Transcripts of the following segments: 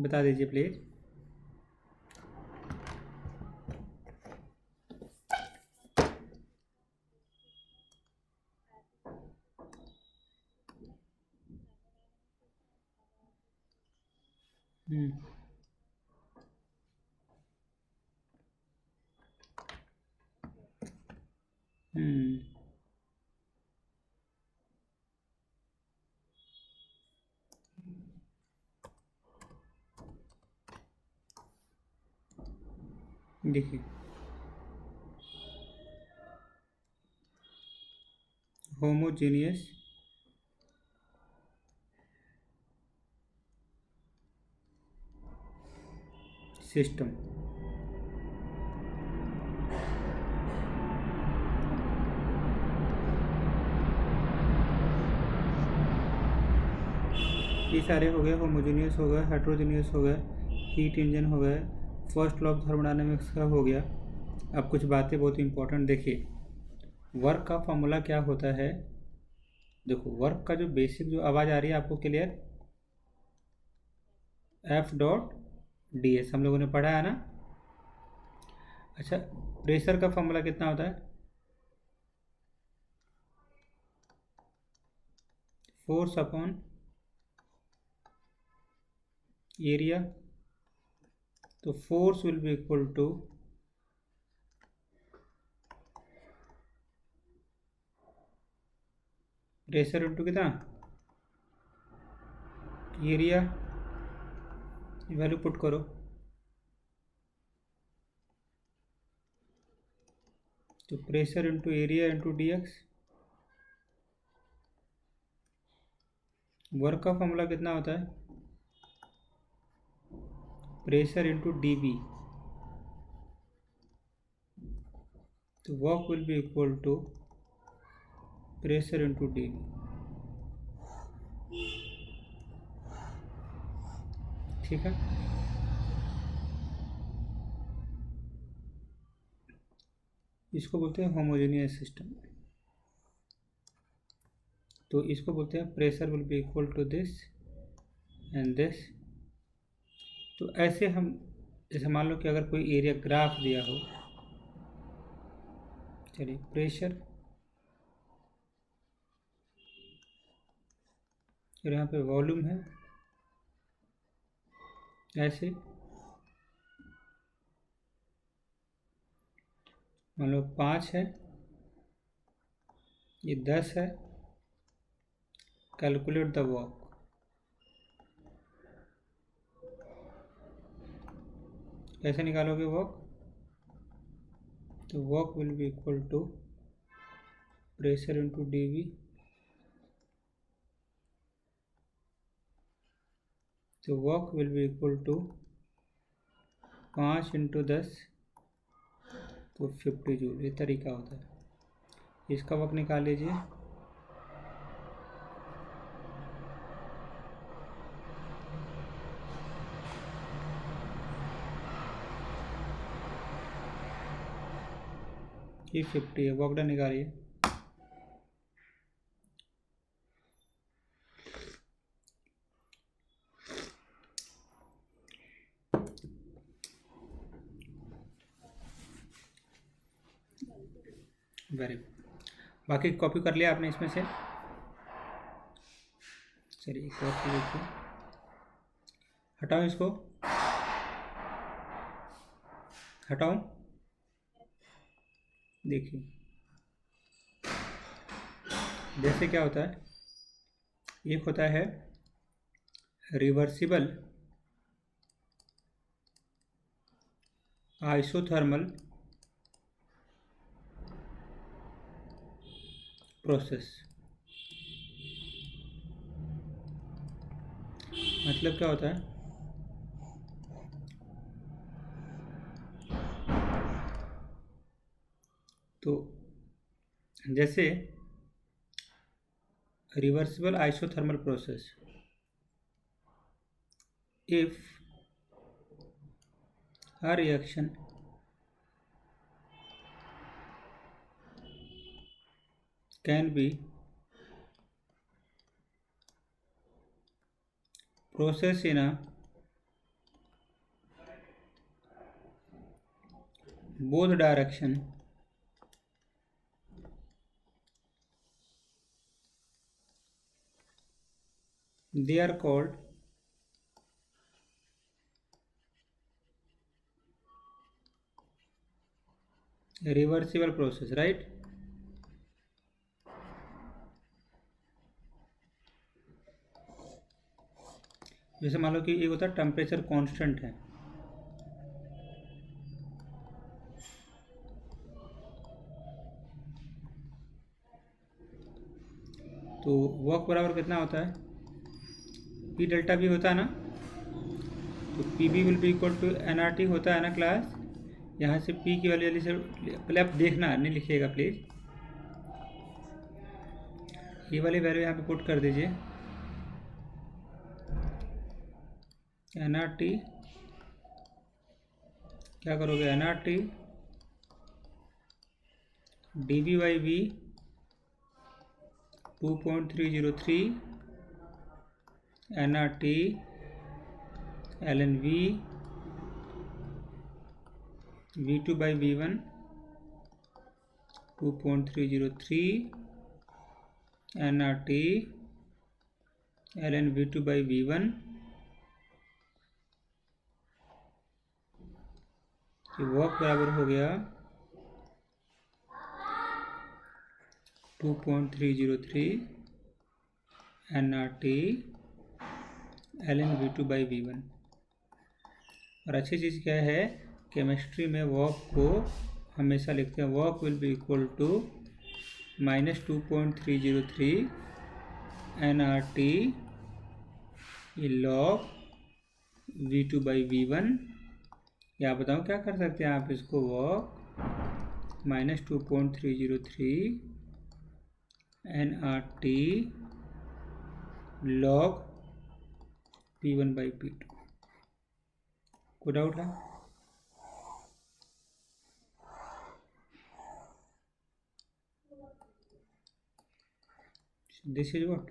बता दीजिए प्लीज। हम्म हम्म देखिए, होमोजीनियस सिस्टम। ये सारे हो गए, होमोजीनियस हो गए, हेट्रोजीनियस हो गए, हीट इंजन हो गए, फर्स्ट लॉ ऑफ थर्मोडायनेमिक्स का हो गया। अब कुछ बातें बहुत इंपॉर्टेंट देखिए। वर्क का फॉर्मूला क्या होता है? देखो, वर्क का जो बेसिक जो आवाज़ आ रही है आपको clear? F dot D S हम लोगों ने पढ़ा है ना। अच्छा, प्रेशर का फॉर्मूला कितना होता है? Force upon area. तो force will be equal to pressure into कितना? एरिया। वैल्यू पुट करो। तो pressure into area into d x. Work का फॉर्मूला कितना होता है? Pressure into d v. तो work will be equal to pressure into d v. ठीक है। इसको बोलते हैं होमोजेनियस सिस्टम। तो इसको बोलते हैं pressure will be equal to this and this. तो ऐसे हम, जैसे मान लो कि अगर कोई एरिया ग्राफ दिया हो, चलिए प्रेशर, और यहाँ पे वॉल्यूम है ऐसे, मान लो 5 है, ये 10 है। Calculate the work. कैसे निकालोगे वर्क? तो work will be equal to pressure into D v. तो work will be equal to 5 into 10 तो 50 जूल। ये तरीका होता है। इसका वर्क निकाल लीजिए। ये 50 है, वर्क डन निकालिए। Very good. बाकी कॉपी कर लिया आपने इसमें से? चलिए एक और चीज़ देखिए, हटाओ इसको, हटाओ। देखिए जैसे क्या होता है, एक होता है रिवर्सिबल आइसोथर्मल प्रोसेस। मतलब क्या होता है? तो जैसे reversible isothermal process, if a reaction can be processed in a both direction, they are called reversible process, right? जैसे मान लो कि एक होता है टेम्परेचर कांस्टेंट है, तो वर्क बराबर कितना होता है, पी डेल्टा भी होता है ना, तो P B will be equal to N R T होता है ना क्लास। यहाँ से पी की वैल्यू जल्दी से पहले आप देखना, नहीं लिखिएगा प्लीज़, ये वाली वैल्यू यहाँ पे पुट कर दीजिए, एन आर टी, क्या करोगे, N R T D V by V 2.303, N R T L N V V2 by V1 2.303, nRT ln V2 by V1, work बराबर हो गया 2.303 nRT ln V2 by V1। और अच्छी चीज़ क्या है, केमिस्ट्री में वर्क को हमेशा लिखते हैं, work will be equal to -2.303 nRT log V2 by V1, या बताऊँ क्या कर सकते हैं आप इसको, work -2.303 nRT log P1 by P2। कोई डाउट है? This is what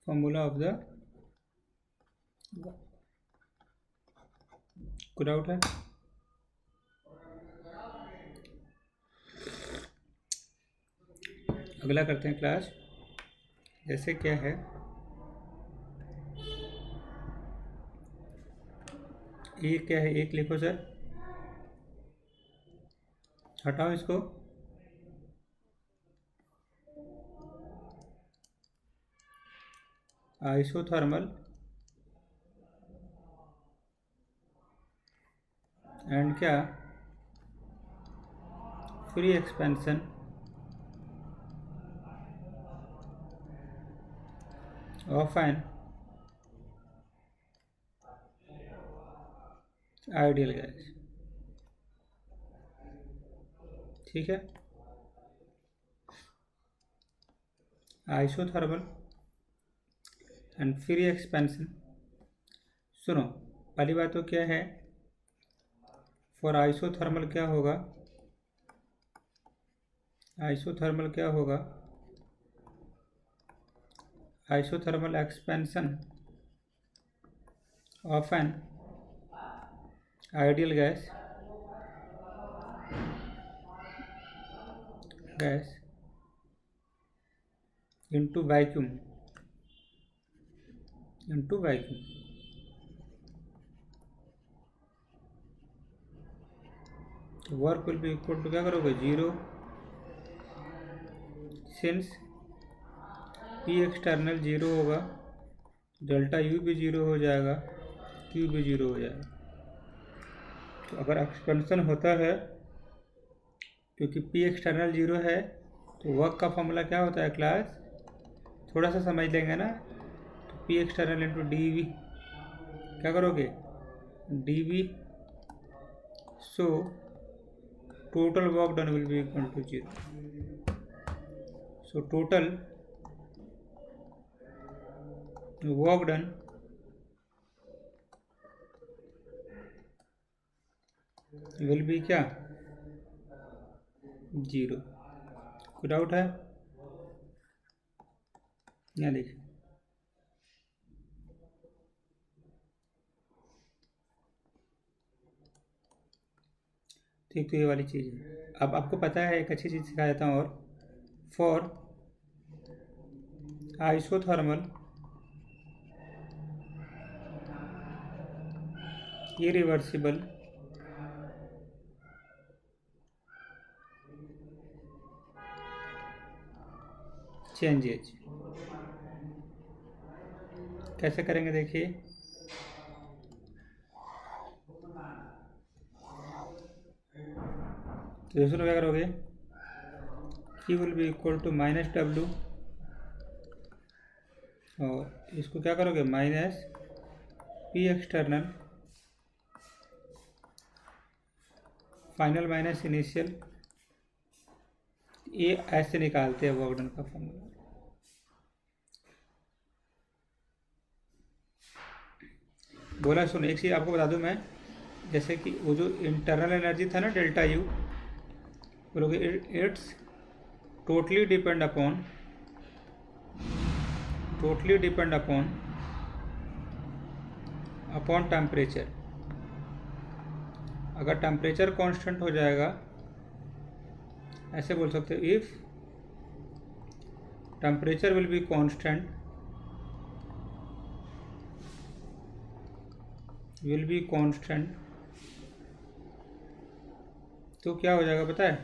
formula of the, कोई डाउट है? अगला करते हैं क्लास, जैसे क्या है, एक क्या है, एक लिखो सर, हटाओ इसको, आइसोथर्मल एंड क्या, free expansion of an ideal gas. ठीक है, आइसोथर्मल एंड फ्री एक्सपेंशन। सुनो, पहली बात तो क्या है, फॉर आइसोथर्मल क्या होगा, आइसोथर्मल क्या होगा, isothermal expansion of an ideal gas into vacuum, work will be equal to, क्या करोगे, 0, सिंस पी एक्सटर्नल 0 होगा, डेल्टा यू भी 0 हो जाएगा, क्यू भी 0 हो जाएगा। तो अगर एक्सपेंशन होता है, क्योंकि पी एक्सटर्नल 0 है, तो वर्क का फॉर्मूला क्या होता है क्लास, थोड़ा सा समझ लेंगे ना, तो P external into D V, क्या करोगे, D V, so total work done will be equal to 0। So total work done will be क्या, 0। कोई डाउट है? यहाँ देखिए, ठीक, तो ये वाली चीज़ है। अब आपको पता है, एक अच्छी चीज़ सिखा देता हूँ और, फॉर आइसोथर्मल इरिवर्सिबल चेंजेज कैसे करेंगे देखिए। तो दोस्तों क्या करोगे, Q will be equal to -W, और इसको क्या करोगे minus P external final minus initial. ये ऐसे निकालते हैं वर्क डन का फॉर्मूला। बोला सुन, एक चीज़ आपको बता दूं मैं, जैसे कि वो जो इंटरनल एनर्जी था ना डेल्टा यू, बोलोगे it's totally depend upon upon temperature. अगर टेम्परेचर कांस्टेंट हो जाएगा, ऐसे बोल सकते हो, if temperature will be constant तो क्या हो जाएगा पता है,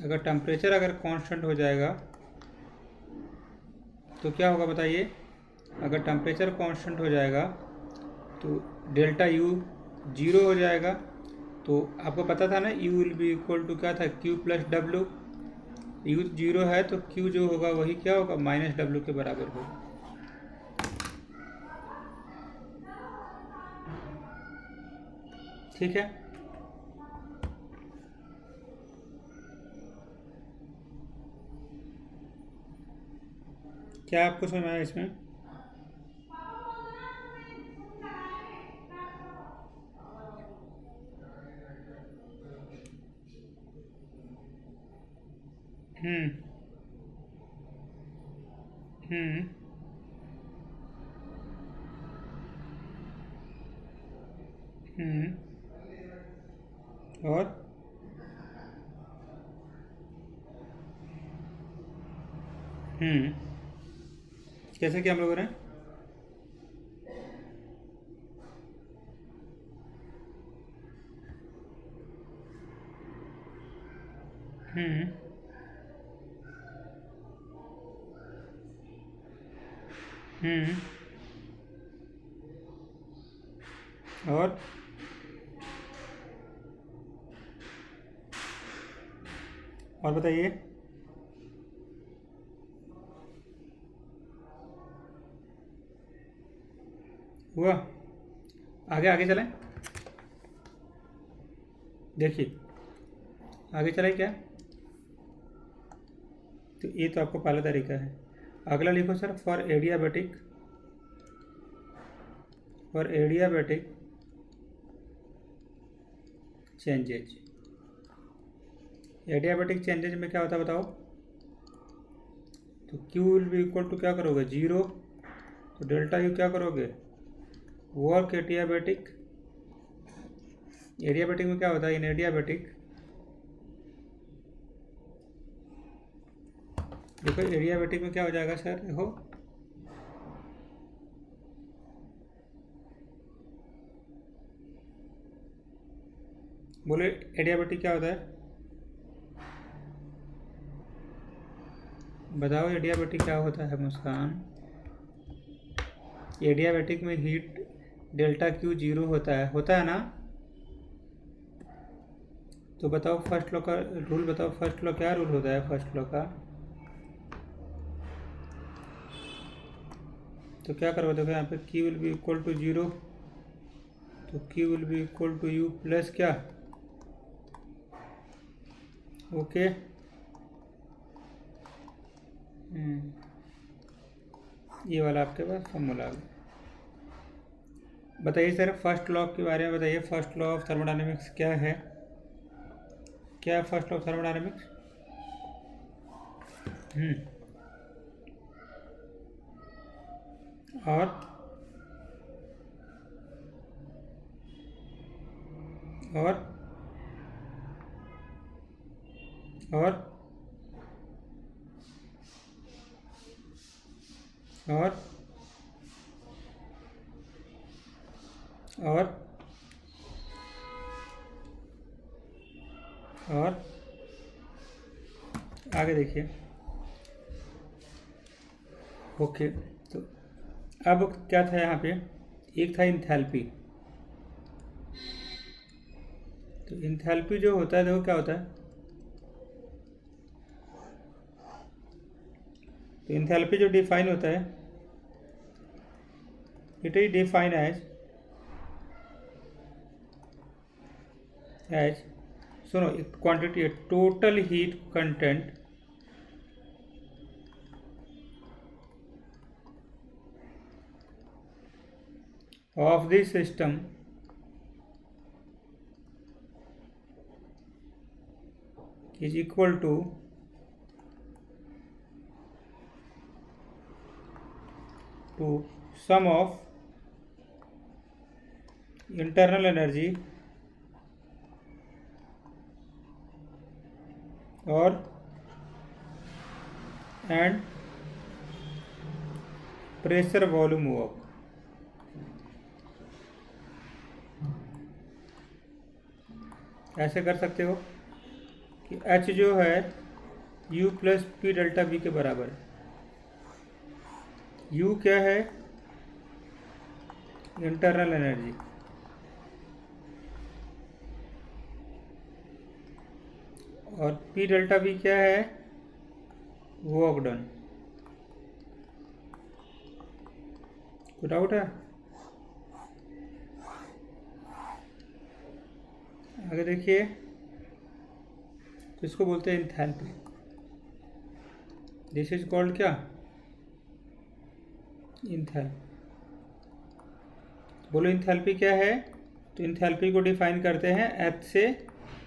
अगर टेम्परेचर कांस्टेंट हो जाएगा तो क्या होगा बताइए। अगर टेम्परेचर कांस्टेंट हो जाएगा तो डेल्टा यू जीरो हो जाएगा। तो आपको पता था ना, U will be equal to क्या था, Q plus W. U zero है तो क्यू जो होगा वही क्या होगा, -W के बराबर होगा। ठीक है, क्या आपको समझ में आया इसमें? हम्म हम्म हम्म और कैसे क्या हम लोगों ने, हम्म हम्म और बताइए। हुआ, आगे आगे चलें, देखिए आगे चलें क्या। तो ये तो आपको पहला तरीका है। अगला लिखो sir, for adiabatic changes. Adiabatic changes में क्या होता है बताओ। तो Q will be equal to क्या करोगे, जीरो। तो डेल्टा यू क्या करोगे, वर्क एडियाबेटिक। एडियाबेटिक में क्या होता है, इन एडियाबेटिक, देखो एडियाबेटिक में क्या हो जाएगा सर, देखो बोले एडियाबेटिक क्या होता है, बताओ एडियाबेटिक क्या होता है मुस्कान। एडियाबेटिक में हीट डेल्टा क्यू जीरो होता है ना। तो बताओ फर्स्ट लॉ का रूल बताओ, फर्स्ट लॉ क्या रूल होता है फर्स्ट लॉ का। तो क्या करो देखो, यहाँ पे Q will be equal to zero, तो Q will be equal to U plus क्या, ओके। ये वाला आपके पास फॉर्मूला आ गया। बताइए सर फर्स्ट लॉ के बारे में बताइए, फर्स्ट लॉ ऑफ थर्मोडायनेमिक्स क्या है, क्या है फर्स्ट लॉ ऑफ थर्मोडायनेमिक्स। और और और और और और आगे देखिए। ओके, तो अब क्या था यहाँ पे, एक था इंथैल्पी। तो इंथैल्पी जो होता है, देखो क्या होता है। तो इंथैल्पी जो डिफाइन होता है, इट इज डिफाइन एज सुनो, एक क्वांटिटी है, total heat content of the system is equal to sum of internal energy और and प्रेशर वॉल्यूम वर्क। ऐसे कर सकते हो कि H जो है U plus P delta V के बराबर है। U क्या है, इंटरनल एनर्जी, और पी डेल्टा बी क्या है, वर्क डन। कोई डाउट है? आगे देखिए, तो इसको बोलते हैं इंथैल्पी। दिस इज कॉल्ड क्या, इंथैल्पी। बोलो इंथैल्पी क्या है। तो इंथैल्पी को डिफाइन करते हैं एच से।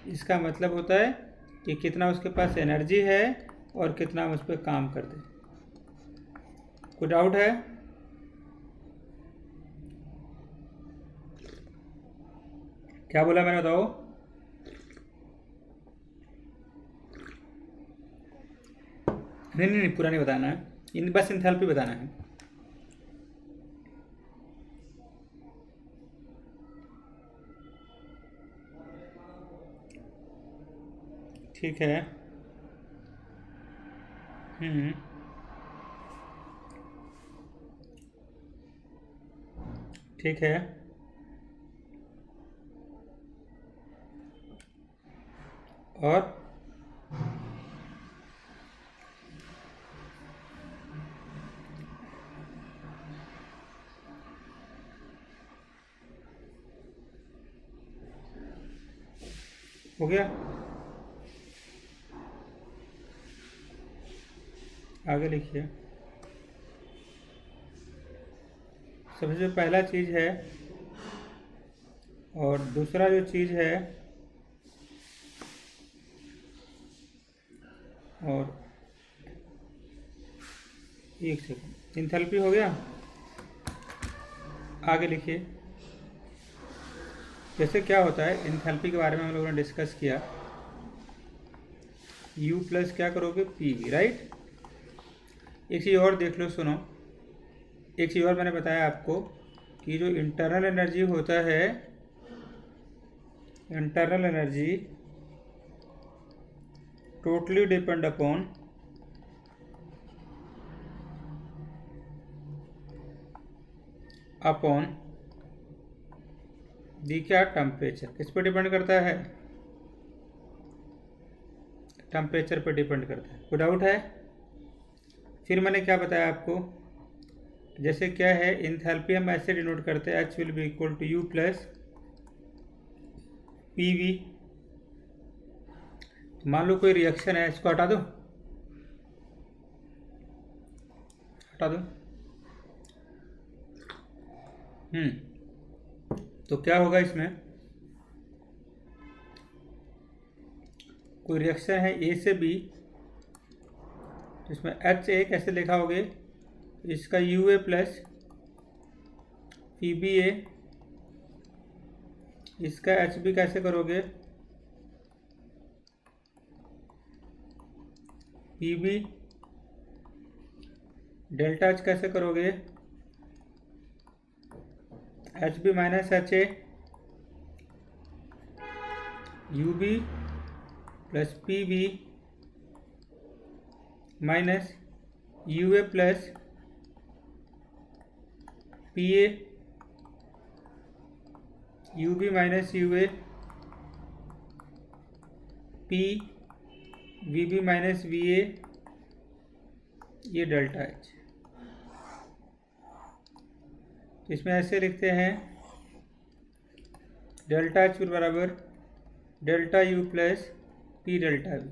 इसका मतलब होता है कि कितना उसके पास एनर्जी है और कितना हम उस पर काम करते हैं। कोई डाउट है? क्या बोला मैंने, बताओ। नहीं नहीं नहीं, पूरा नहीं बताना है, बस इंथैल्पी बताना है। ठीक है। ठीक है। और हो गया, आगे लिखिए। सबसे जो पहला चीज़ है और दूसरा जो चीज़ है, और एक सेकंड, इंथैल्पी हो गया। आगे लिखिए। जैसे क्या होता है, इंथैल्पी के बारे में हम लोगों ने डिस्कस किया। U प्लस क्या करोगे, PV, राइट। एक चीज़ और देख लो, सुनो। एक चीज़ और मैंने बताया आपको कि जो इंटरनल एनर्जी होता है, internal energy totally depend upon the क्या, टेम्परेचर। किस पे डिपेंड करता है, टेम्परेचर पे डिपेंड करता है। कोई डाउट है? फिर मैंने क्या बताया आपको, जैसे क्या है, इंथैल्पी हम ऐसे डिनोट करते हैं, H will be equal to U plus PV। मान लो कोई रिएक्शन है, इसको हटा दो, हटा दो। तो क्या होगा इसमें, कोई रिएक्शन है A से B, तो इसमें HA कैसे लिखा होगे, इसका UA प्लस PBA, इसका HB कैसे करोगे, पी बी डेल्टा एच कैसे करोगे, H B minus H A U B plus P B minus U A plus P A U B minus U A P V B minus V A, ये delta H. तो इसमें ऐसे लिखते हैं delta H बराबर delta U plus P delta V,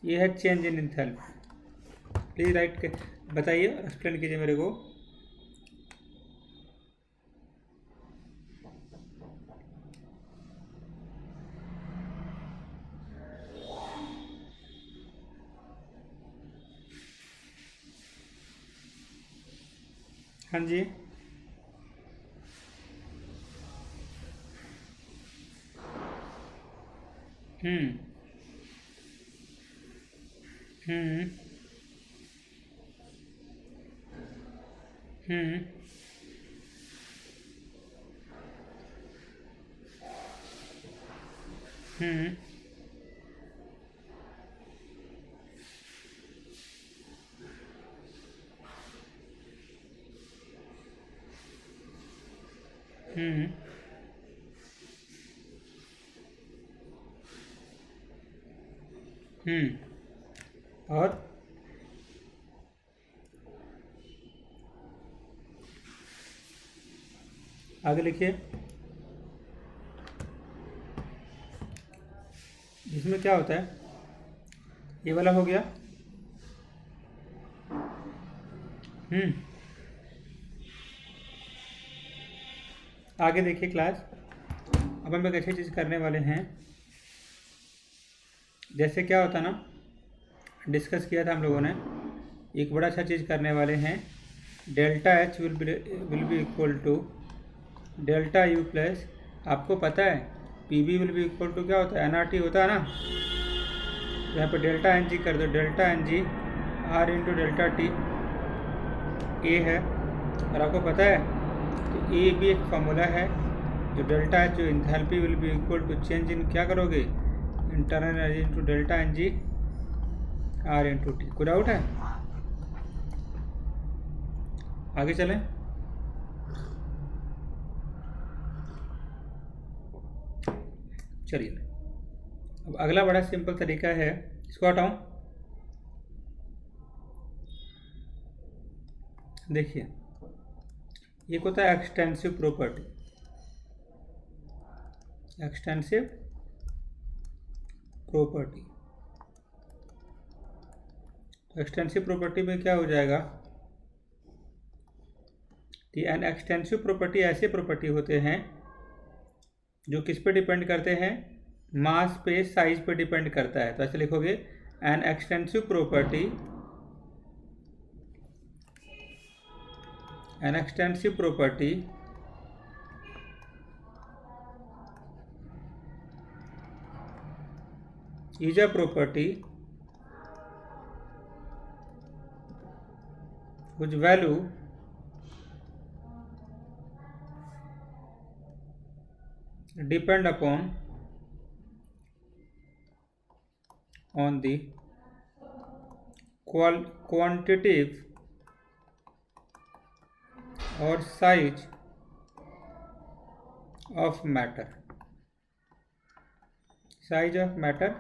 ये है change in enthalpy. Please write बताइए, एक्सप्लेन कीजिए मेरे को। हाँ जी, हम्म हम्म हम्म हम्म हम्म और आगे लिखिए, इसमें क्या होता है, ये वाला हो गया। आगे देखिए क्लास, अब हम एक अच्छी चीज़ करने वाले हैं। जैसे क्या होता ना, डिस्कस किया था हम लोगों ने, एक बड़ा अच्छा चीज़ करने वाले हैं। Delta H will be equal to delta U plus, आपको पता है P B will be equal to क्या होता है, एन आर टी होता है ना। यहाँ पे डेल्टा एन जी कर दो, delta n g R into delta T ए है। और आपको पता है तो ए भी एक फार्मूला है, जो डेल्टा एच जो enthalpy will be equal to change in क्या करोगे, internal energy into delta n g R into T. कोई डाउट है? आगे चलें। चलिए, अब अगला बड़ा सिंपल तरीका है, इसको हटाऊं। देखिए, ये होता है एक्सटेंसिव प्रॉपर्टी। एक्सटेंसिव प्रॉपर्टी, तो एक्सटेंसिव प्रॉपर्टी में क्या हो जाएगा, एन एक्सटेंसिव प्रॉपर्टी ऐसे प्रॉपर्टी होते हैं जो किस पे डिपेंड करते हैं, मास पे, साइज पे डिपेंड करता है। तो ऐसे लिखोगे, an extensive property, an extensive property is a property whose value depend upon on the quantitative or size of matter, size of matter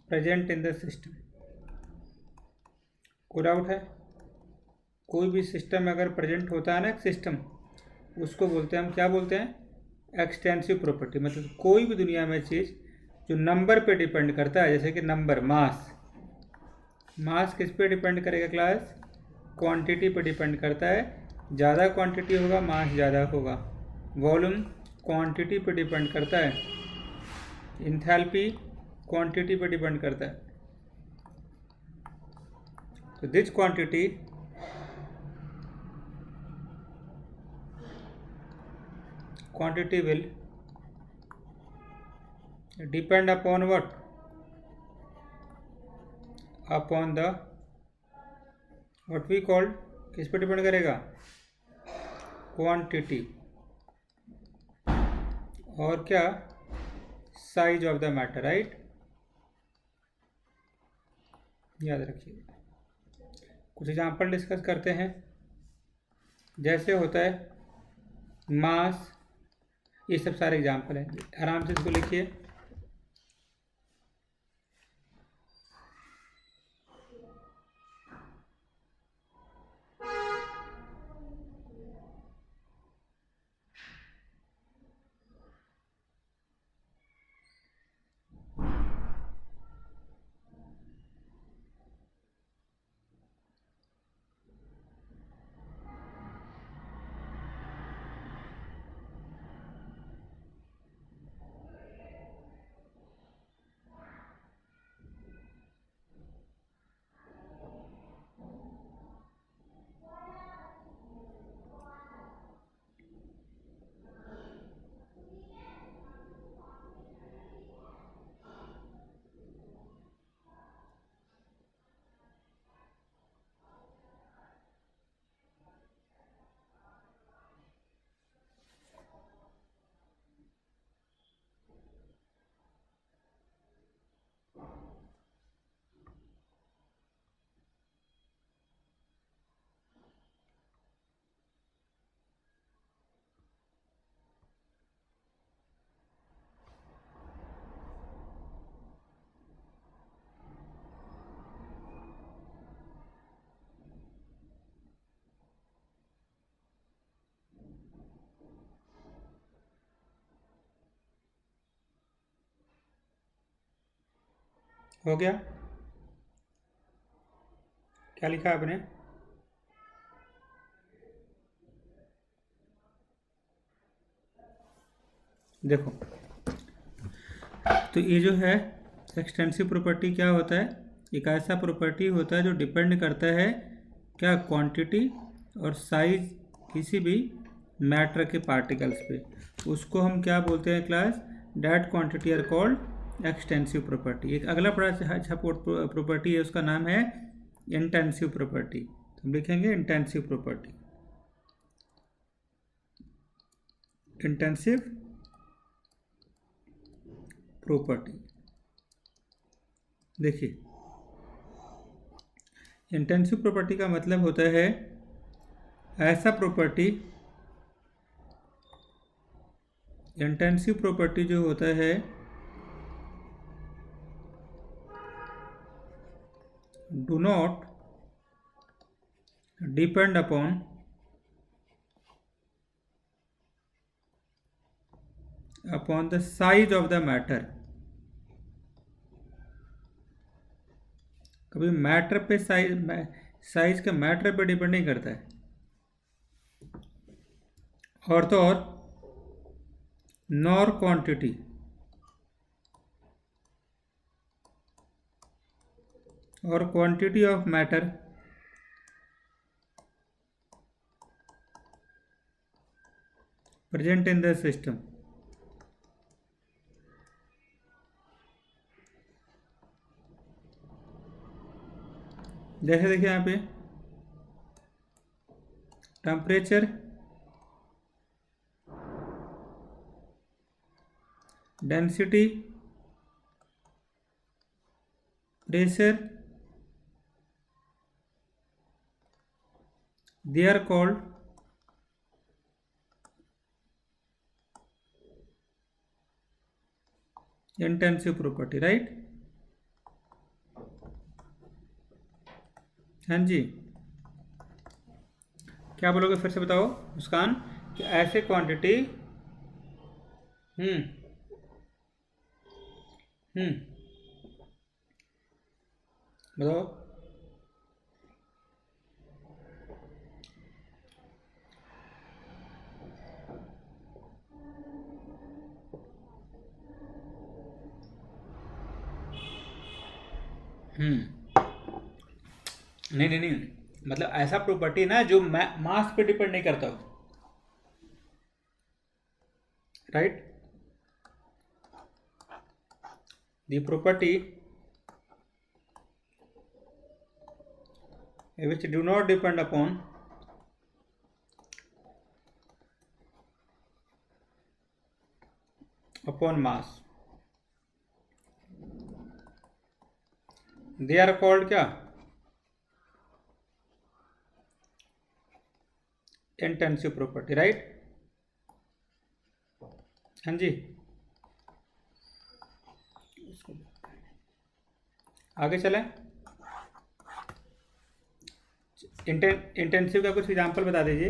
present in the system. कोई डाउट है? कोई भी सिस्टम अगर प्रेजेंट होता है ना, एक सिस्टम, उसको बोलते हैं हम, क्या बोलते हैं, एक्सटेंसिव प्रॉपर्टी। मतलब कोई भी दुनिया में चीज़ जो नंबर पे डिपेंड करता है, जैसे कि नंबर, मास, मास किस पे डिपेंड करेगा क्लास, क्वांटिटी पे डिपेंड करता है। ज़्यादा क्वांटिटी होगा मास ज़्यादा होगा। वॉल्यूम क्वांटिटी पे डिपेंड करता है। इंथैल्पी क्वांटिटी पे डिपेंड करता है। तो this quantity will depend upon what, upon the what we called, किस पर डिपेंड करेगा, क्वांटिटी, और क्या, size of the matter, right. याद रखिए। कुछ एग्जांपल डिस्कस करते हैं। जैसे होता है मास, ये सब सारे एग्जांपल हैं, आराम से इसको लिखिए। हो गया, क्या लिखा आपने? देखो, तो ये जो है एक्सटेंसिव प्रॉपर्टी क्या होता है, एक ऐसा प्रॉपर्टी होता है जो डिपेंड करता है क्या, क्वांटिटी और साइज किसी भी मैटर के पार्टिकल्स पे। उसको हम क्या बोलते हैं class, that quantity are called extensive property. एक अगला बड़ा अच्छा प्रॉपर्टी है, उसका नाम है इंटेंसिव प्रॉपर्टी। तो हम लिखेंगे इंटेंसिव प्रॉपर्टी, इंटेंसिव प्रॉपर्टी। देखिए, इंटेंसिव प्रॉपर्टी का मतलब होता है ऐसा प्रॉपर्टी, इंटेंसिव प्रॉपर्टी जो होता है do not depend upon the size of the matter. कभी मैटर पे साइज का मैटर पे डिपेंड नहीं करता है। और तो और नॉर क्वांटिटी, और quantity of matter present in the system. जैसे देखिए यहाँ पे temperature, density, pressure, they are called intensive property, right. हाँ जी, क्या बोलोगे फिर से बताओ मुस्कान, कि ऐसे क्वांटिटी, हम्म हम्म बताओ। नहीं नहीं नहीं, मतलब ऐसा प्रॉपर्टी ना जो मास पे डिपेंड नहीं करता हो, right. The property which do not depend upon mass, they are called क्या, इंटेंसिव प्रॉपर्टी, राइट। हाँ जी, आगे चलें। इंटेंसिव का कुछ एग्जांपल बता दीजिए।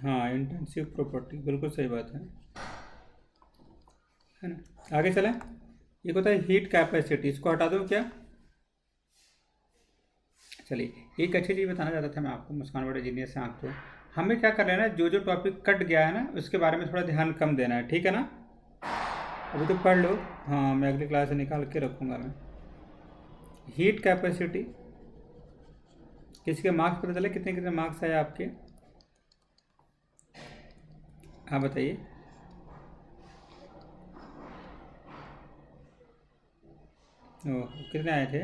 हाँ, इंटेंसिव प्रॉपर्टी, बिल्कुल सही बात है ना। आगे चलें। एक होता है हीट कैपेसिटी, इसको हटा दूँ क्या? चलिए, एक अच्छी चीज़ बताना चाहता था मैं आपको, मुस्कान बड़े जीनियस से आँख तो हमें क्या कर लेना है, जो जो टॉपिक कट गया है ना उसके बारे में थोड़ा ध्यान कम देना है, ठीक है ना। अभी तो पढ़ लो, हाँ मैं अगली क्लास से निकाल के रखूँगा मैं। हीट कैपेसिटी, किसी के मार्क्स पता चले कितने कितने मार्क्स आए आपके? हाँ बताइए। ओह, कितने आए थे?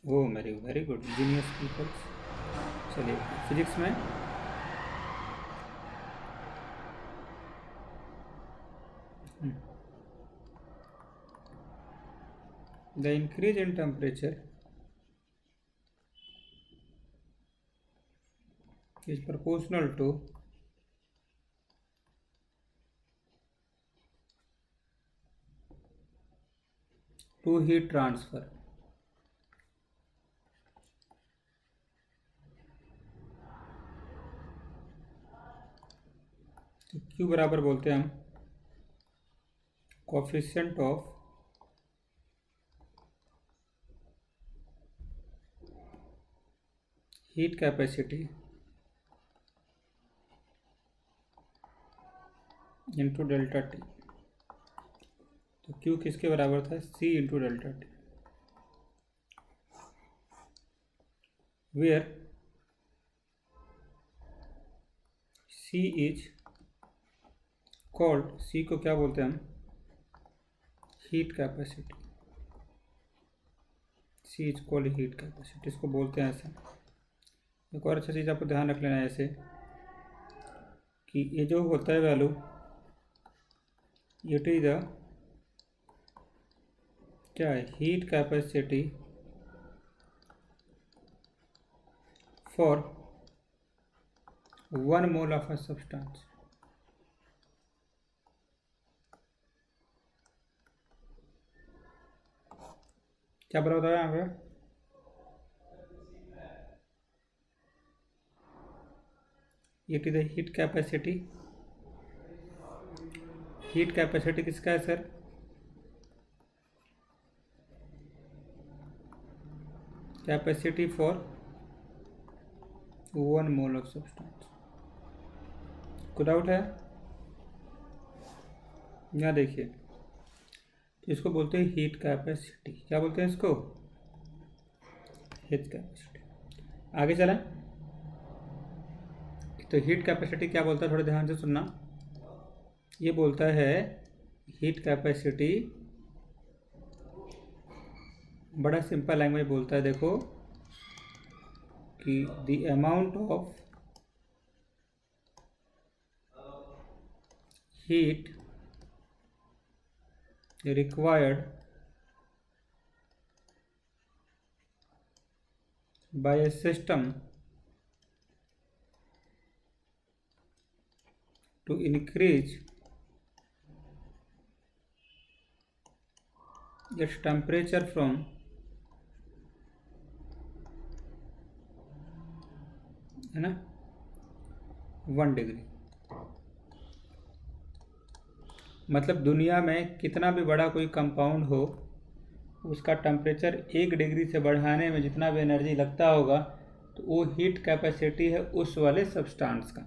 ओह मेरी वेरी गुड, जीनियस पीपल्स। चलिए, फिजिक्स में the increase in temperature is proportional to heat transfer। तो Q बराबर बोलते हैं हम coefficient of heat capacity into delta T. तो Q किसके बराबर था? C into delta T, where C is called, C को क्या बोलते हैं हम? Heat capacity. C is called heat capacity, इसको बोलते हैं ऐसे। एक और अच्छा चीज़ आपको ध्यान रख लेना है ऐसे कि ये जो होता है वैल्यू, इट इज द क्या है, heat capacity for 1 mole of a substance. क्या बोला होता है यहाँ पे? It is the heat capacity. Heat capacity किसका है sir? Capacity for 1 mole of substance. कोई डाउट है? यहाँ देखिए, तो इसको बोलते हैं हीट कैपेसिटी। क्या बोलते हैं इसको? Heat capacity. आगे चलें। तो हीट कैपेसिटी क्या बोलता है, थोड़ा ध्यान से सुनना। ये बोलता है हीट कैपेसिटी, बड़ा सिंपल लैंग्वेज बोलता है, देखो कि the amount of heat required by a system to increase its temperature from है ना 1 डिग्री। मतलब दुनिया में कितना भी बड़ा कोई कंपाउंड हो, उसका टेम्परेचर 1 डिग्री से बढ़ाने में जितना भी एनर्जी लगता होगा, तो वो हीट कैपेसिटी है उस वाले सब्सटेंस का।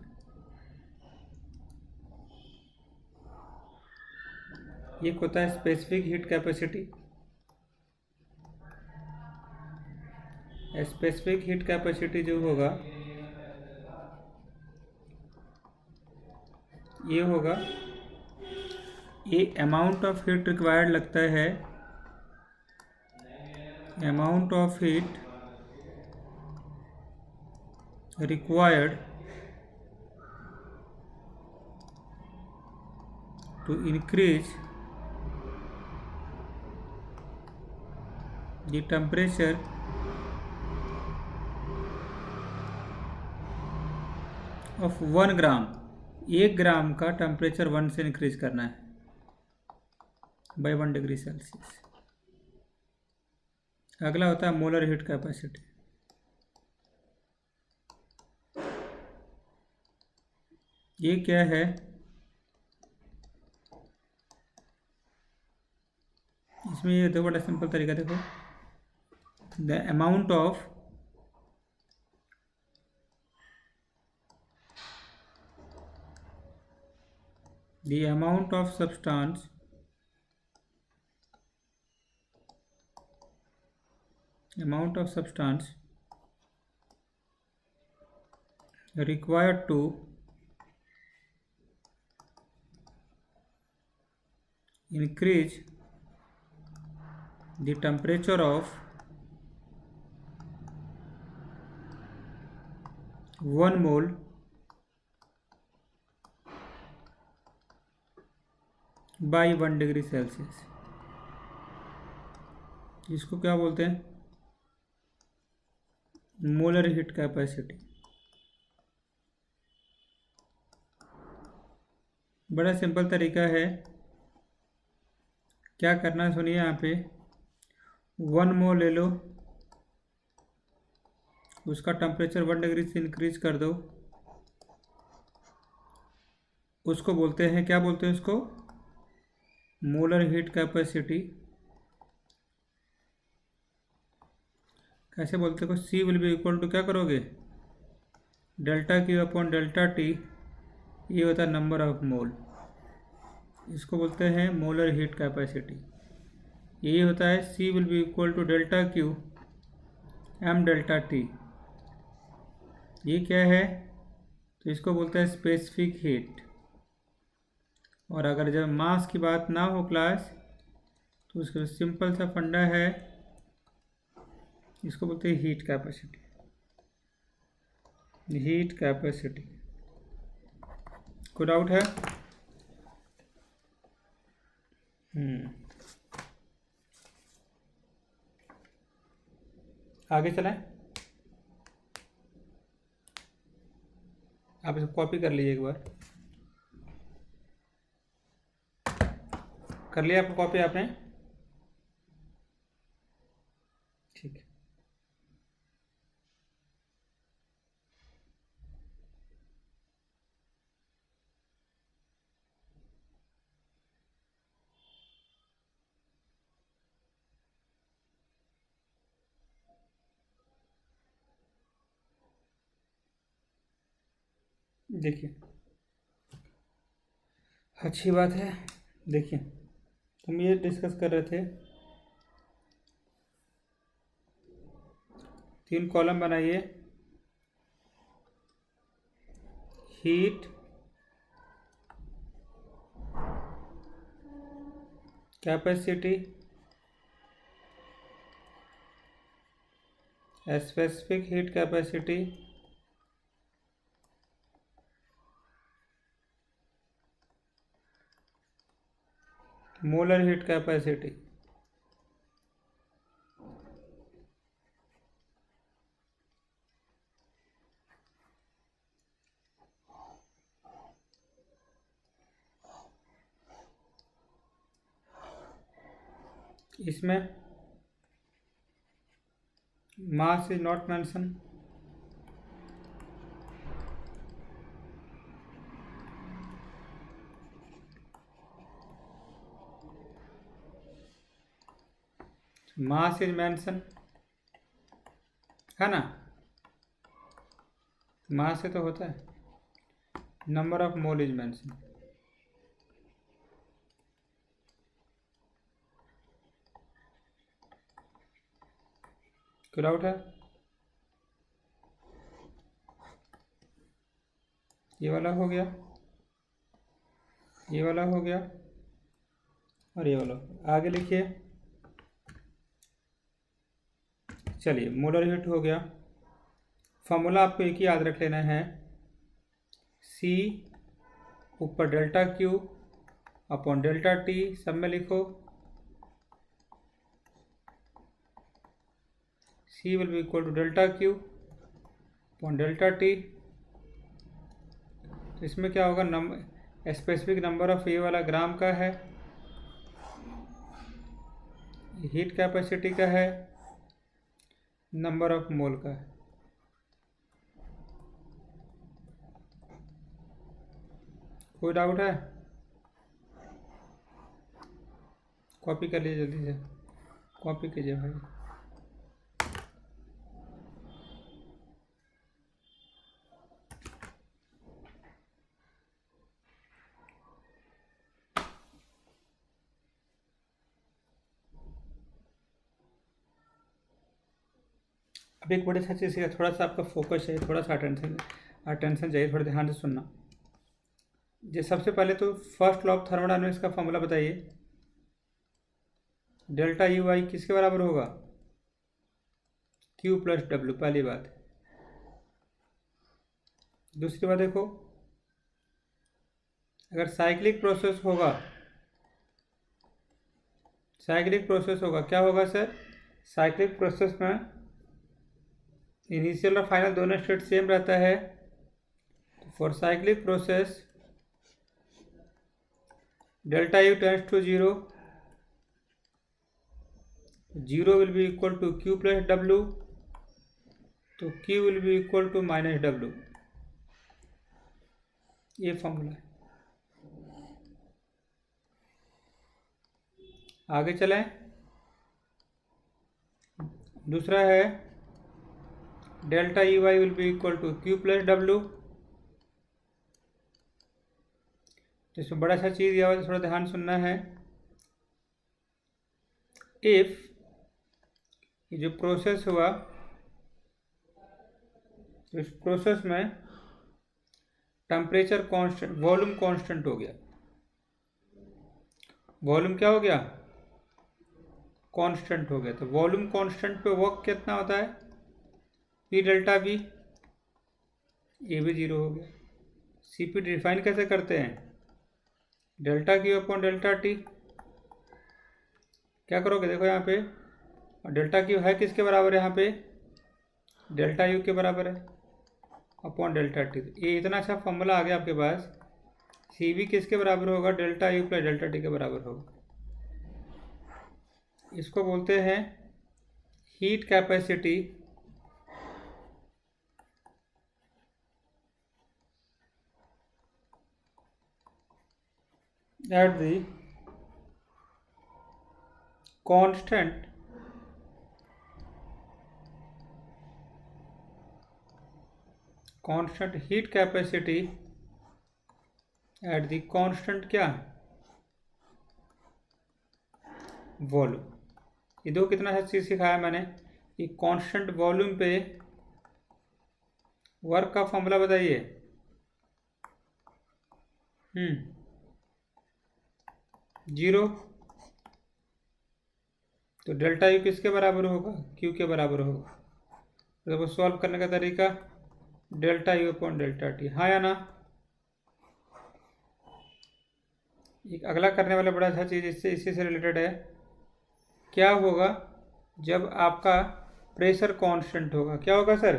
एक होता है specific heat capacity. Specific heat capacity जो होगा ये होगा, ये अमाउंट ऑफ हीट रिक्वायर्ड लगता है, amount of heat required to increase the temperature of 1 gram. 1 gram का टेम्परेचर 1 से इंक्रीज करना है बाई 1 डिग्री सेल्सियस। अगला होता है मोलर हीट कैपेसिटी। ये क्या है? इसमें ये देखो, बड़ा सिंपल तरीका देखो, the amount of substance required to increase the temperature of 1 mole by 1 degree Celsius. इसको क्या बोलते हैं? Molar heat capacity. बड़ा सिंपल तरीका है, क्या करना है सुनिए। यहाँ पे 1 मोल ले लो, उसका टेम्परेचर 1 डिग्री से इंक्रीज कर दो, उसको बोलते हैं, क्या बोलते हैं उसको? Molar heat capacity. कैसे बोलते हो? C will be equal to क्या करोगे? Delta Q upon delta T। ये होता है नंबर ऑफ मोल, इसको बोलते हैं मोलर हीट कैपेसिटी। यही होता है C will be equal to delta Q m delta T। ये क्या है? तो इसको बोलते हैं स्पेसिफिक हीट। और अगर जब मास की बात ना हो क्लास, तो उसका सिंपल सा फंडा है, इसको बोलते हैं हीट कैपेसिटी। Heat capacity. कोई डाउट है? आगे चलें। आप इसको कॉपी कर लीजिए एक बार। कर लिया आपको कॉपी आपने? ठीक है। देखिए, अच्छी बात है। देखिए, हम ये डिस्कस कर रहे थे, 3 कॉलम बनाइए। Heat capacity, specific heat capacity, molar heat capacity. इसमें mass is not mention, mass is mention, है ना? मास से तो होता है। Number of mole is mention. कोई डाउट है? ये वाला हो गया। ये वाला हो गया और ये वाला। आगे लिखिए। चलिए, मोलर हीट हो गया। फॉर्मूला आपको एक ही याद रख लेना है, C ऊपर delta Q upon delta T, सब में लिखो। C will be equal to delta Q upon delta T। तो इसमें क्या होगा, स्पेसिफिक नंबर ऑफ ये वाला ग्राम का है, हीट कैपेसिटी का है, नंबर ऑफ मोल का है। कोई डाउट है? कॉपी कर लीजिए, जल्दी से कॉपी कीजिए भाई। अब एक बड़ी सा चीज़ है, थोड़ा सा आपका फोकस चाहिए, थोड़ा सा अटेंशन चाहिए, थोड़ा ध्यान से सुनना। जो सबसे पहले तो फर्स्ट लॉ ऑफ थर्मोडायनामिक्स का फॉर्मूला बताइए। डेल्टा यू आई किसके बराबर होगा? Q प्लस W, पहली बात। दूसरी बात देखो, अगर साइक्लिक प्रोसेस होगा, क्या होगा सर? साइक्लिक प्रोसेस में इनिशियल और फाइनल दोनों स्टेट सेम रहता है। तो for cyclic process delta U tends to 0, 0 will be equal to Q plus W, तो Q will be equal to minus W। ये फॉर्मूला है। आगे चलें। दूसरा है delta U Y will be equal to Q plus W। तो इसमें बड़ा सा चीज़ दिया हुआ है, थोड़ा ध्यान सुनना है। इफ ये जो प्रोसेस हुआ, तो इस प्रोसेस में टेम्परेचर कांस्टेंट, वॉल्यूम कांस्टेंट हो गया। वॉल्यूम क्या हो गया? कांस्टेंट हो गया। तो वॉल्यूम कांस्टेंट पे वर्क कितना होता है? P डेल्टा V, ये भी 0 हो गया। Cp डिफाइन कैसे करते हैं? Delta Q upon delta T। क्या करोगे, देखो यहाँ पे, और डेल्टा Q है किसके बराबर है? यहाँ पे डेल्टा U के बराबर है अपॉन डेल्टा T। ये इतना अच्छा फॉर्मूला आ गया आपके पास। Cv किसके बराबर होगा? Delta U plus delta T के बराबर होगा। इसको बोलते हैं heat capacity eight the constant heat capacity eight the constant क्या? वॉल्यूम। ये दो कितना अच्छा चीज़ सिखाया मैंने कि कांस्टेंट वॉल्यूम पे वर्क का फॉर्मूला बताइए। 0, तो डेल्टा यू किसके बराबर होगा? Q के बराबर होगा। तो देखो सॉल्व करने का तरीका, delta U upon delta T, हाँ या ना? एक अगला करने वाला बड़ा अच्छा चीज़ इससे इसी से रिलेटेड है। क्या होगा जब आपका प्रेशर कांस्टेंट होगा? क्या होगा सर?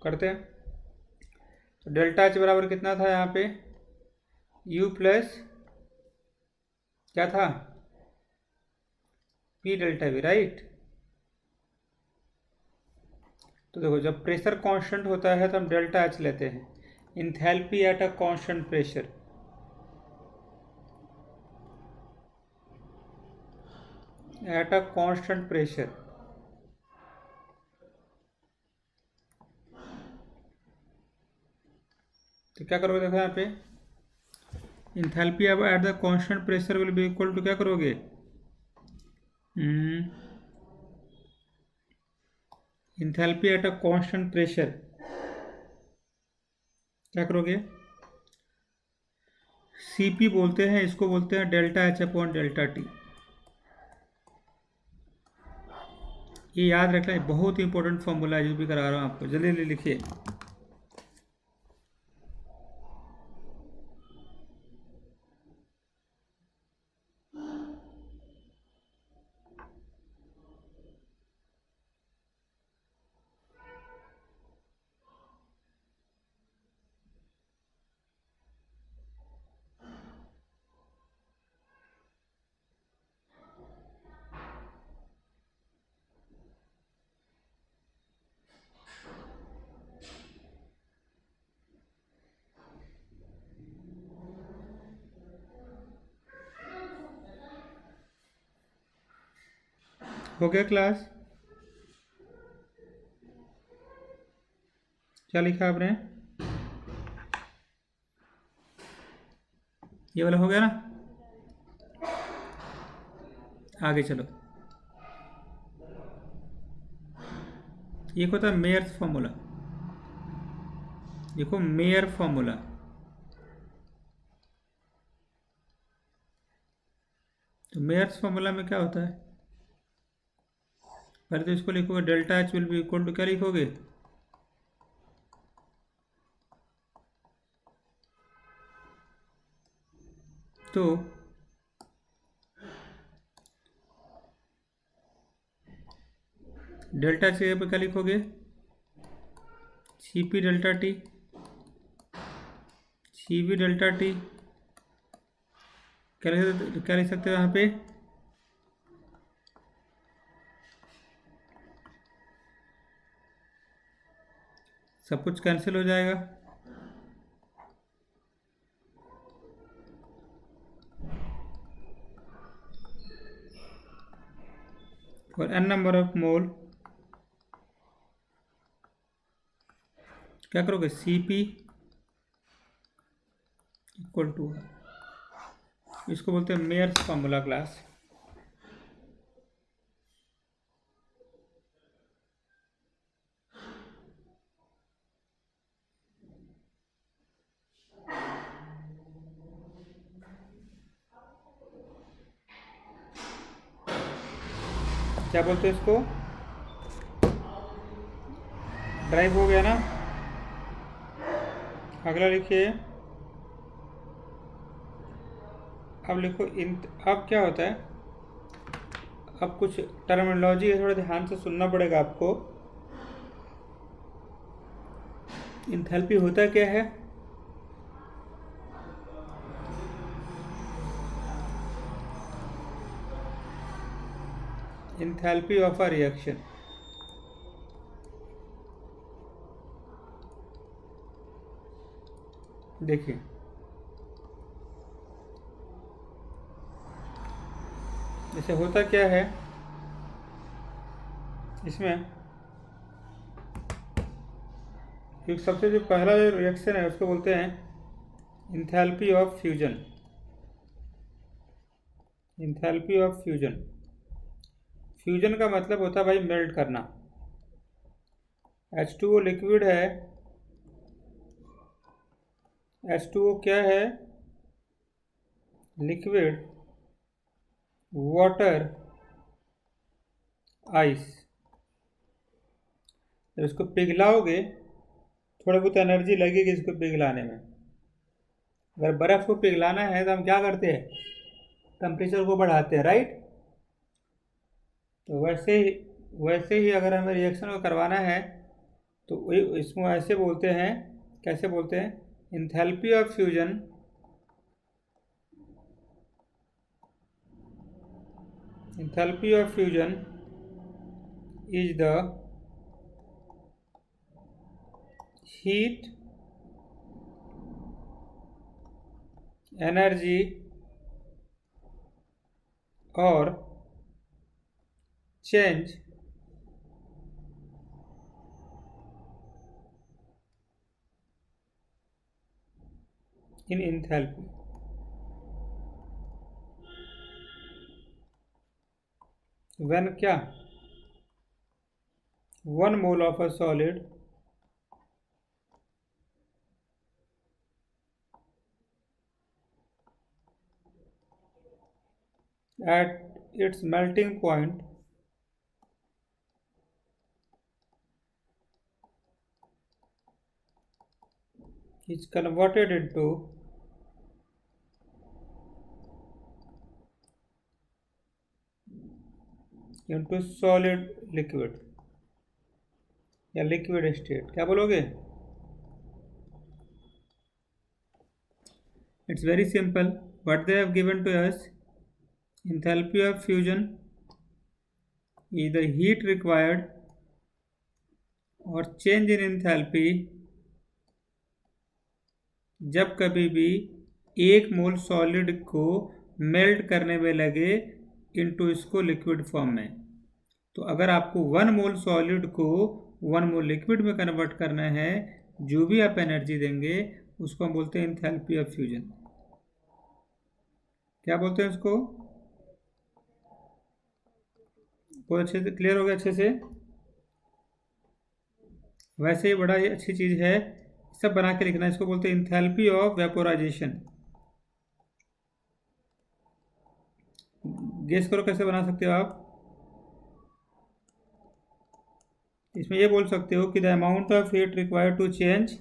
करते हैं। तो डेल्टा एच बराबर कितना था यहाँ पे? U प्लस क्या था? P delta V, right. तो देखो, जब प्रेशर कांस्टेंट होता है तो हम डेल्टा एच लेते हैं, enthalpy at a constant pressure. At a constant pressure, तो क्या करोगे? देखो यहाँ पे इंथैल्पी अब at the constant pressure will be equal to, क्या करोगे? Enthalpy at a constant pressure क्या करोगे, Cp बोलते हैं, इसको बोलते हैं delta H upon delta T. ये याद रखना, बहुत ही इंपॉर्टेंट फॉर्मूला है जो भी करा रहा हूँ आपको, जल्दी जल्दी लिखिए। हो गया क्लास? क्या लिखा आपने? ये वाला हो गया ना? आगे चलो। ये होता है मेयर्स फॉर्मूला। देखो मेयर फॉर्मूला, तो मेयर्स फॉर्मूला में क्या होता है, पहले तो इसको लिखोगे delta H will be equal to, क्या लिखोगे, तो डेल्टा एच की जगह पे क्या लिखोगे, Cp delta T, Cv delta T, क्या लिख सकते हो यहाँ पे, सब कुछ कैंसिल हो जाएगा, और n नंबर ऑफ मोल, क्या करोगे, Cp इक्वल टू, इसको बोलते हैं मेयर्स फॉर्मूला क्लास। क्या बोलते हैं इसको, ड्राइव हो गया ना? अगला लिखिए, अब लिखो इन, अब क्या होता है, अब कुछ टर्मिनोलॉजी है, थोड़ा ध्यान से सुनना पड़ेगा आपको। इंथैल्पी होता क्या है, इंथैल्पी ऑफ अ रिएक्शन। देखिए जैसे होता क्या है इसमें, एक सबसे जो पहला जो रिएक्शन है उसको बोलते हैं enthalpy of fusion. Enthalpy of fusion, fusion का मतलब होता है भाई मेल्ट करना। H2O लिक्विड है, H2O क्या है, लिक्विड, वाटर, आइस। जब इसको पिघलाओगे थोड़ा बहुत एनर्जी लगेगी इसको पिघलाने में। अगर बर्फ़ को पिघलाना है तो हम क्या करते हैं, टेम्परेचर को बढ़ाते हैं, राइट। तो वैसे ही अगर हमें रिएक्शन को करवाना है तो इसको ऐसे बोलते हैं, कैसे बोलते हैं, enthalpy of fusion enthalpy of fusion is the heat, energy or change in enthalpy। when क्या, 1 mole of a solid at its melting point is converted into solid liquid या liquid state. क्या बोलोगे? It's very simple. What they have given to us, enthalpy of fusion is the heat required or change in enthalpy जब कभी भी 1 मोल solid को melt करने में लगे इनटू इसको लिक्विड फॉर्म में। तो अगर आपको 1 मोल सॉलिड को 1 मोल लिक्विड में कन्वर्ट करना है, जो भी आप एनर्जी देंगे उसको हम बोलते हैं एंथैल्पी ऑफ फ्यूजन। क्या बोलते हैं उसको? बहुत अच्छे से क्लियर हो गया अच्छे से? वैसे ही बड़ा ही अच्छी चीज़ है, सब बना के लिखना है। इसको बोलते हैं एंथैल्पी ऑफ वेपोराइजेशन। गेस करो कैसे बना सकते हो आप? इसमें ये बोल सकते हो कि the amount of heat required to change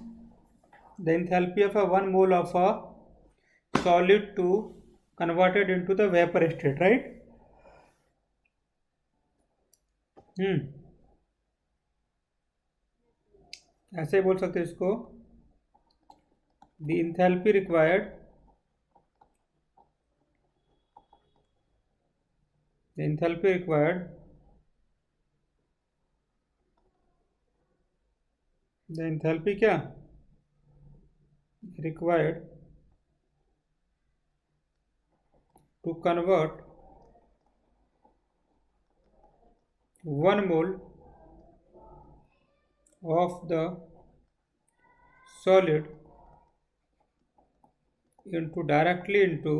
the enthalpy of 1 mole of a solid to converted into the vapour state, right? ऐसे बोल सकते हो इसको, the enthalpy required the enthalpy क्या required to convert 1 mole of the solid directly into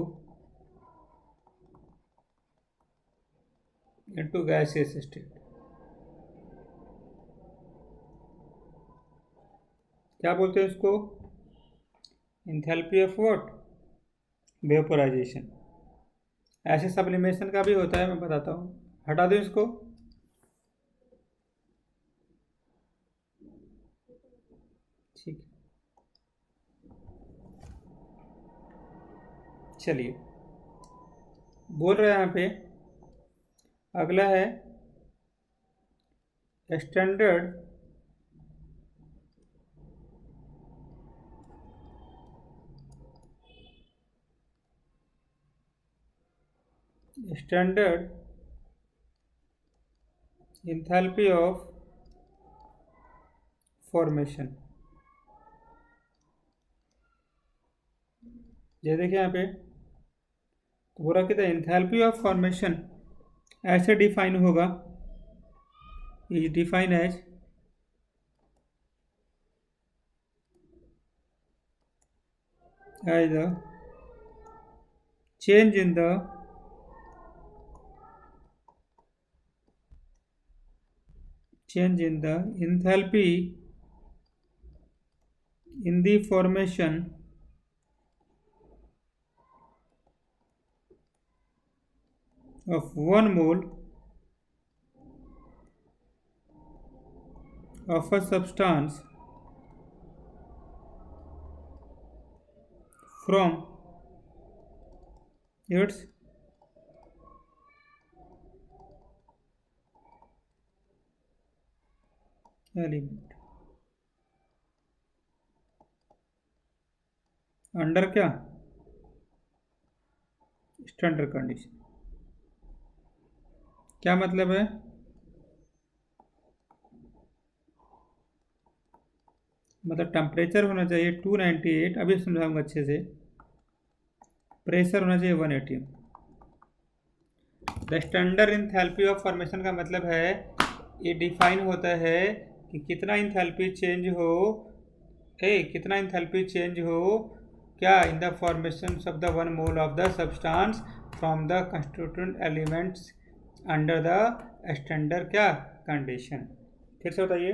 gaseous state। क्या बोलते हैं इसको? Enthalpy of what? वेपोराइजेशन। ऐसे सब्लिमेशन का भी होता है, मैं बताता हूँ। हटा दो इसको। ठीक है, चलिए बोल रहे हैं यहाँ पे। अगला है स्टैंडर्ड एंथैल्पी ऑफ फॉर्मेशन। ये देखिए यहाँ पे तो बोला कि द एंथैल्पी ऑफ फॉर्मेशन ऐसे डिफाइन होगा, is define as the change in the enthalpy in the formation of 1 mole of a substance from its element under क्या स्टैंडर्ड कंडीशन। क्या मतलब है? मतलब टेम्परेचर होना चाहिए 298, अभी समझाऊंगा अच्छे से। प्रेशर होना चाहिए 180। The standard enthalpy of formation का मतलब है, ये डिफाइन होता है कि कितना एंथैल्पी चेंज हो, कितना एंथैल्पी चेंज हो क्या in the formation of the 1 mole of the substance from the constituent elements under the standard क्या कंडीशन। फिर से बताइए।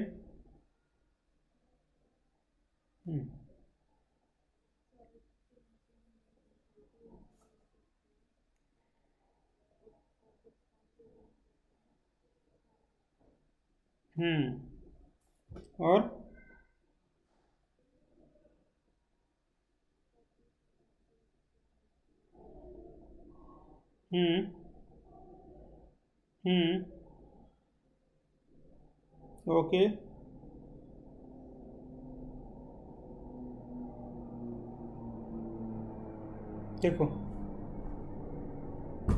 और हम्म हम्म ओके। देखो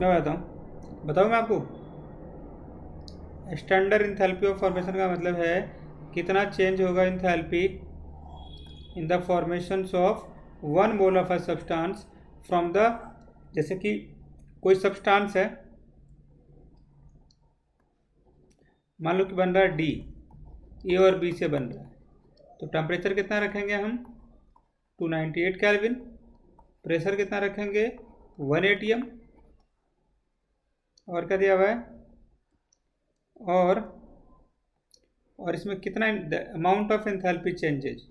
मैं बताऊँ मैं आपको। स्टैंडर्ड इंथैल्पी ऑफ फॉर्मेशन का मतलब है कितना चेंज होगा enthalpy in the formation of one mole of a substance from the, जैसे कि कोई सब्सटेंस है, मान लो कि बन रहा है डी, ए और बी से बन रहा है, तो टेम्परेचर कितना रखेंगे हम 298 केल्विन, प्रेशर कितना रखेंगे 1 atm, और क्या दिया हुआ है, और इसमें कितना अमाउंट ऑफ एंथैल्पी चेंजेज,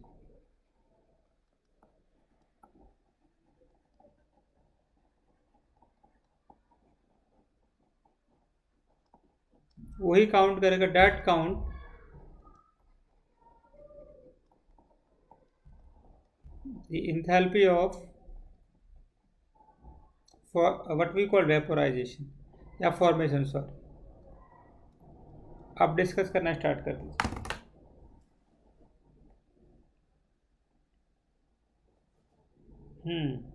वही काउंट करेगा, that count the enthalpy of what we call vaporization या फॉर्मेशन। सॉरी, आप डिस्कस करना स्टार्ट कर दीजिए। हम्म